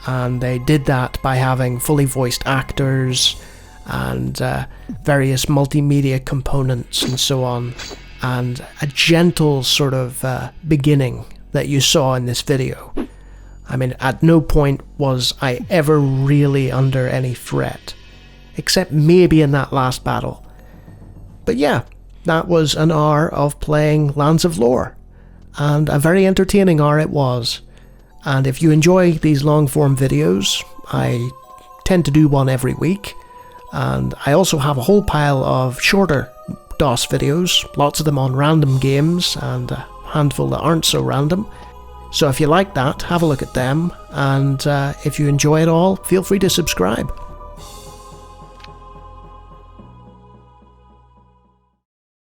And they did that by having fully voiced actors and various multimedia components and so on, and a gentle sort of beginning that you saw in this video. I mean, at no point was I ever really under any threat, except maybe in that last battle. But yeah, that was an hour of playing Lands of Lore, and a very entertaining hour it was. And if you enjoy these long form videos, I tend to do one every week, and I also have a whole pile of shorter DOS videos, lots of them on random games and a handful that aren't so random. So if you like that, have a look at them, and if you enjoy it all, feel free to subscribe.